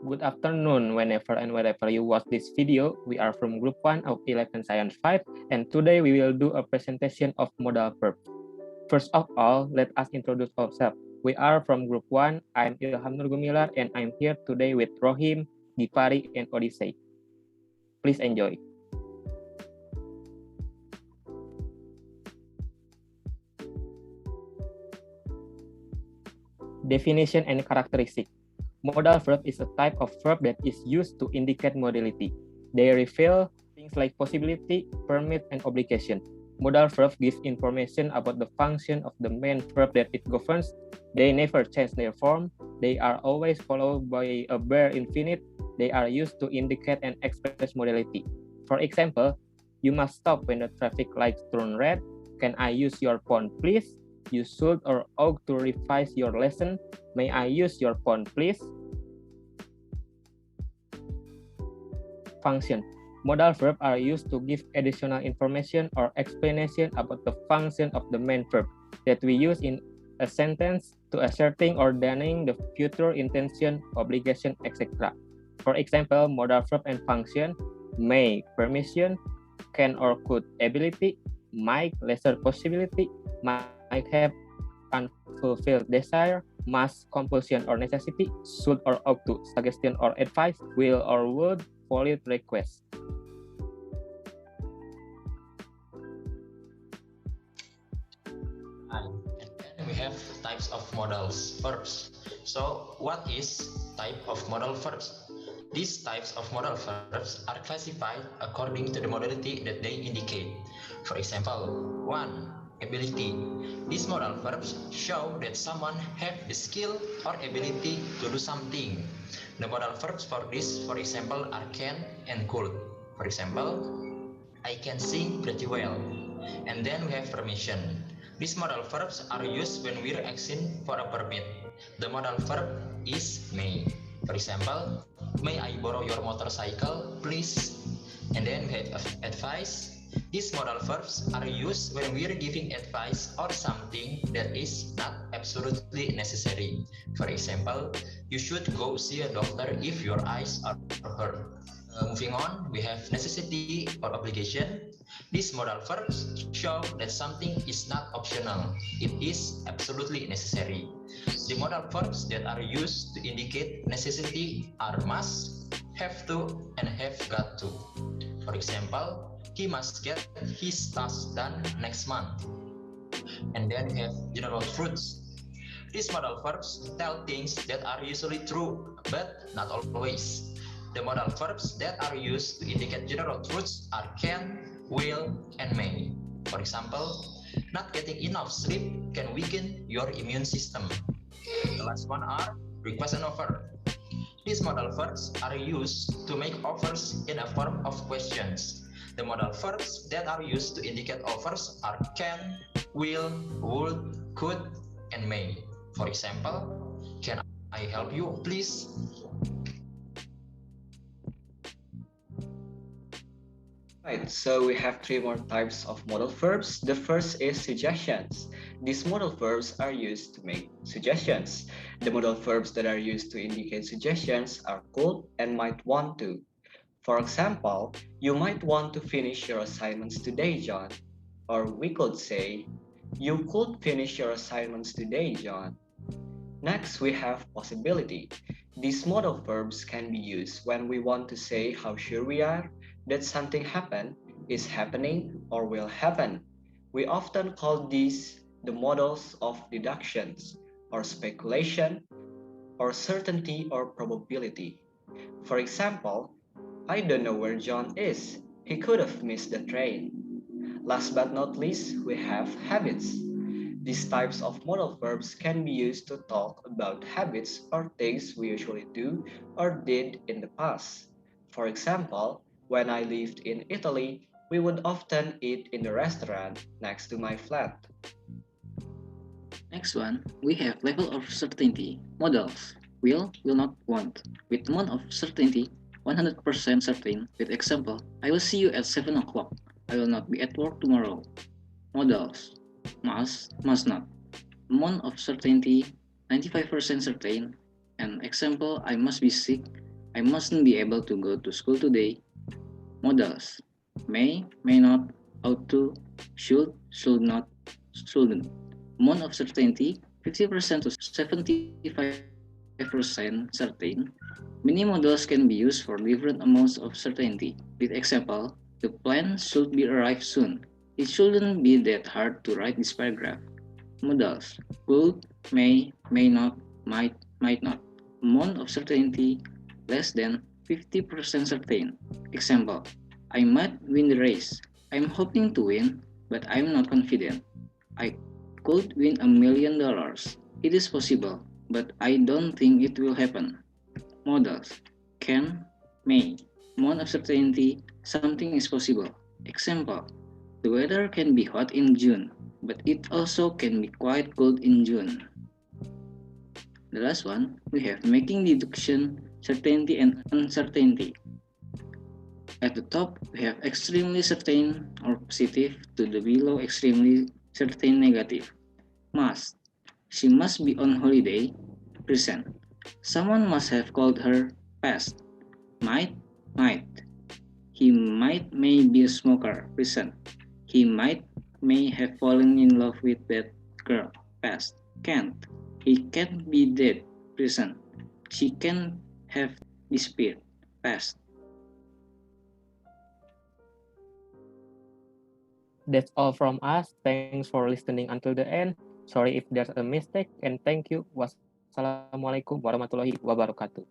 Good afternoon, whenever and wherever you watch this video. We are from Group 1 of 11 Science 5, and today we will do a presentation of modal verbs. First of all, let us introduce ourselves. We are from Group 1. I'm Ilhamnur Gumilar, and I'm here today with Rohim, Ghifary, and Odysey. Please enjoy. Definition and characteristic. Modal verb is a type of verb that is used to indicate modality. They reveal things like possibility, permit, and obligation. Modal verb gives information about the function of the main verb that it governs. They never change their form. They are always followed by a bare infinite. They are used to indicate and express modality. For example, you must stop when the traffic lights turn red. Can I use your phone, please? You should or ought to revise your lesson. May I use your phone, please? Function. Modal verbs are used to give additional information or explanation about the function of the main verb that we use in a sentence to asserting or denying the future intention, obligation, etc. For example, modal verb and function: may, permission; can or could, ability; might, lesser possibility; might have, unfulfilled desire; must, compulsion or necessity; should or ought to, suggestion or advice; will or would, valid request. And then we have types of modals verbs. So what is type of modal verbs? These types of modal verbs are classified according to the modality that they indicate. For example, 1. Ability. These modal verbs show that someone have the skill or ability to do something. The modal verbs for this, for example, are can and could. For example, I can sing pretty well. And then we have permission. These modal verbs are used when we're asking for a permit. The modal verb is may. For example, may I borrow your motorcycle, please? And then we have advice. These modal verbs are used when we are giving advice or something that is not absolutely necessary. For example, you should go see a doctor if your eyes are hurt. Moving on, we have necessity or obligation. These modal verbs show that something is not optional. It is absolutely necessary. The modal verbs that are used to indicate necessity are must, have to, and have got to. For example, he must get his task done next month. And then we have general truths. These modal verbs tell things that are usually true, but not always. The modal verbs that are used to indicate general truths are can, will, and may. For example, not getting enough sleep can weaken your immune system. The last one are request and offer. These modal verbs are used to make offers in a form of questions. The modal verbs that are used to indicate offers are can, will, would, could, and may. For example, can I help you, please? Right, so we have three more types of modal verbs. The first is suggestions. These modal verbs are used to make suggestions. The modal verbs that are used to indicate suggestions are could and might want to. For example, you might want to finish your assignments today, John. Or we could say, you could finish your assignments today, John. Next, we have possibility. These modal verbs can be used when we want to say how sure we are that something happened, is happening, or will happen. We often call these the modals of deductions, or speculation, or certainty or probability. For example, I don't know where John is. He could have missed the train. Last but not least, we have habits. These types of modal verbs can be used to talk about habits or things we usually do or did in the past. For example, when I lived in Italy, we would often eat in the restaurant next to my flat. Next one, we have level of certainty, modals, will not, want. With amount of certainty, 100% certain. With example, I will see you at 7 o'clock. I will not be at work tomorrow. Modals, must not. Amount of certainty, 95% certain. And example, I must be sick I mustn't be able to go to school today. Modals. May not, ought to, should not, shouldn't. Amount of certainty 50% to 75% certain. Many models can be used for different amounts of certainty. With example, the plan should be arrived soon. It shouldn't be that hard to write this paragraph. Modals. Could, may not, might not. Amount of certainty less than 50% certain. Example, I might win the race. I'm hoping to win, but I'm not confident. I could win $1,000,000. It is possible, but I don't think it will happen. Modals. Can, may. Amount of certainty, something is possible. Example, the weather can be hot in June, but it also can be quite cold in June. The last one, we have making deduction, certainty and uncertainty. At the top, we have extremely certain or positive to the below extremely certain negative. Must. She must be on holiday, present. Someone must have called her, past. Might. He may be a smoker, present. He may have fallen in love with that girl, past. Can't. He can't be dead, present. She can have disappeared, past. That's all from us. Thanks for listening until the end. Sorry if there's a mistake, and thank you. Wassalamualaikum warahmatullahi wabarakatuh.